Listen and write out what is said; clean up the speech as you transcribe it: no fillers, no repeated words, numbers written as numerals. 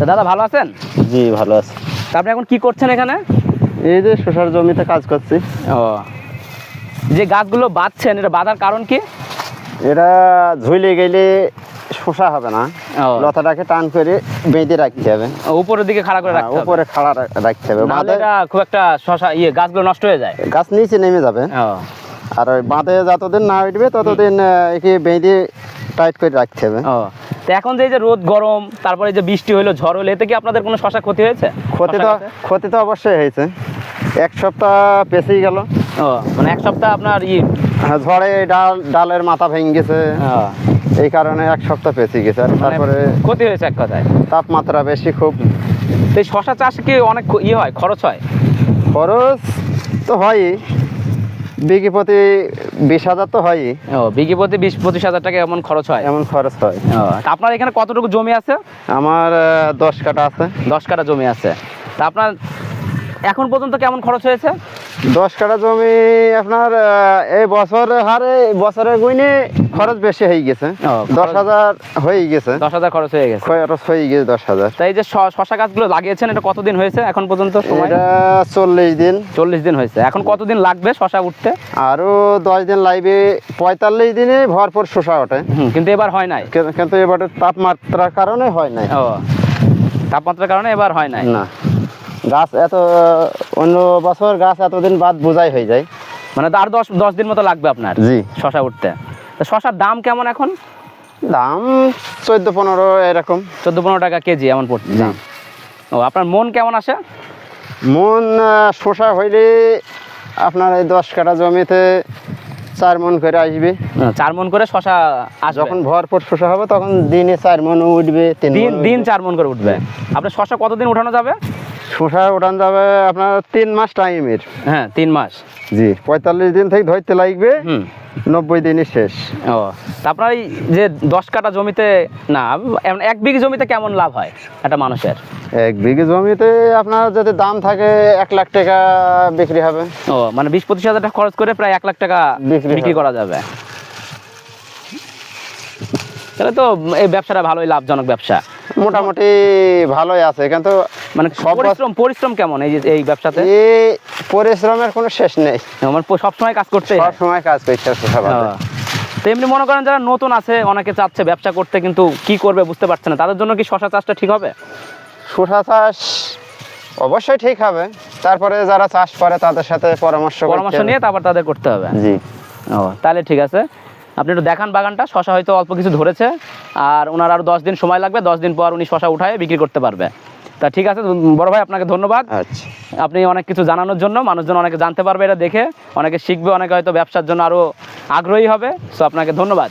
তা দাদা ভালো আছেন? জি ভালো আছি। তা আপনি এখন কি করছেন এখানে? এই যে শসার জমিতে কাজ করছি। ও, যে গাছগুলো বাঁধছেন এটা বাঁধার কারণ কি? এটা ঝুলে গেলে শসা হবে না, ও, লতাটাকে টান করে বেঁধে রাখতে হবে। উপরের দিকে খাড়া করে রাখতে হবে। উপরে খাড়া রাখতে হবে, নাহলে বাঁধে এটা খুব একটা শশা গাছগুলো নষ্ট হয়ে যায়। গাছ নিচে নেমে যাবে। ও, আর ওই বাঁধে যতদিন না উঠবে ততদিন একে বেঁধে টাইট করে রাখতে হবে। ও, তো এখন যে রোদ গরম, তারপরে যে বৃষ্টি হলো, ঝড় হলো, এতে কি আপনাদের কোনো শশা ক্ষতি হয়েছে? ক্ষতি তো অবশ্যই হয়েছে। এক সপ্তাহ পেছেই গেল। ও, মানে এক সপ্তাহ আপনার ঝড়ে ডালের মাথা ভেঙে গেছে, এই কারণে এক সপ্তাহ পেঁচে গেছে। আর তারপরে ক্ষতি হয়েছে এক কথায়। তাপমাত্রা বেশি খুব। তো এই শশা চাষ কি অনেক হয়, খরচ হয়? খরচ তো হয়ই, বিঘে প্রতি 20,000 তো হয়ই। ও, বিঘে প্রতি 20-25 হাজার টাকা এমন খরচ হয়? এমন খরচ হয়। তা আপনার এখানে কতটুকু জমি আছে? আমার 10 কাঠা আছে। 10 কাঠা জমি আছে। তা আপনার এখন পর্যন্ত কেমন খরচ হয়েছে? 10 কাঠা জমি আপনার এই বছরের গুইনে খরচ বেশি হয়ে গেছে। 10,000 হয়ে গেছে। 10,000 খরচ হয়ে গেছে। খরচ হয়ে গেছে 10,000। তাই এই যে শশা গাছগুলো লাগিয়েছেন, এটা কতদিন হয়েছে এখন পর্যন্ত সময়? এটা 40 দিন। 40 দিন হয়েছে। এখন কতদিন লাগবে শশা উঠতে? আরো 10 দিন লাগবে। 45 দিনে ভরপুর শসা ওঠে। কিন্তু এবার হয় নাই। কিন্তু এবারে তাপমাত্রার কারণে হয় নাই। ও, তাপমাত্রার কারণে এবার হয় নাই। না, গাছ অন্য বছর গাছ এতদিন বাদ বোঝাই হয়ে যায়। মানে আর 10 দিন মতো লাগবে আপনার জি শশা উঠতে। তো শশার দাম কেমন এখন? দাম 14-15 এরকম। 14-15 টাকা কেজি এমন পড়ছে দাম। ও, আপনার মন কেমন আসে? মন শসা হইলে আপনার এই 10 কাঠা জমিতে 4 মন করে আসবে। 4 মন করে শশা আসবে। যখন ভরপুর শসা হবে তখন দিনে 4 মন উঠবে। দিন 4 মন করে উঠবে। আপনার শশা কতদিন উঠানো যাবে? শসা উঠান যাবে আপনার 3 মাস টাইমের। হ্যাঁ, 3 মাস। জি, 45 দিন থেকে ধরতে লাগবে। 90 দিনই শেষ। ও, তা আপনার এই যে 10 কাঠা জমিতে না, 1 বিঘে জমিতে কেমন লাভ হয় একটা মানুষের? 1 বিঘে জমিতে আপনার যদি দাম থাকে 1 লাখ টাকা বিক্রি হবে। ও, মানে 20-25 হাজার টাকা খরচ করে প্রায় 1 লাখ টাকা বিক্রি করা যাবে। তাহলে তো এই ব্যবসাটা ভালোই লাভজনক ব্যবসা। মোটামুটি ভালোই আছে, কিন্তু মানে পরিশ্রম কেমন এই ব্যবসাতে? এই পরিশ্রমের কোনো শেষ নেই। মানে সবসময় কাজ করতে হয়? সবসময় কাজ করতে হয়। তো এমনি মনে করেন যারা নতুন আছে, অনেকে চাচ্ছে ব্যবসা করতে কিন্তু কি করবে বুঝতে পারছে না, তাদের জন্য কি শশা চাষটা ঠিক হবে? শসা চাষ অবশ্যই ঠিক হবে। তারপরে যারা চাষ করে তাদের সাথে পরামর্শ নিয়ে তারপর তাদের করতে হবে। জি। ও, তাহলে ঠিক আছে। আপনি একটু দেখান বাগানটা। শশা হয়তো অল্প কিছু ধরেছে, আর ওনার আরও 10 দিন সময় লাগবে। 10 দিন পর উনি শশা উঠায় বিক্রি করতে পারবে। তা ঠিক আছে বড় ভাই, আপনাকে ধন্যবাদ। আচ্ছা, আপনি অনেক কিছু জানানোর জন্য, মানুষজন অনেকে জানতে পারবে এটা দেখে, অনেকে শিখবে, অনেকে হয়তো ব্যবসার জন্য আরও আগ্রহী হবে। সো আপনাকে ধন্যবাদ।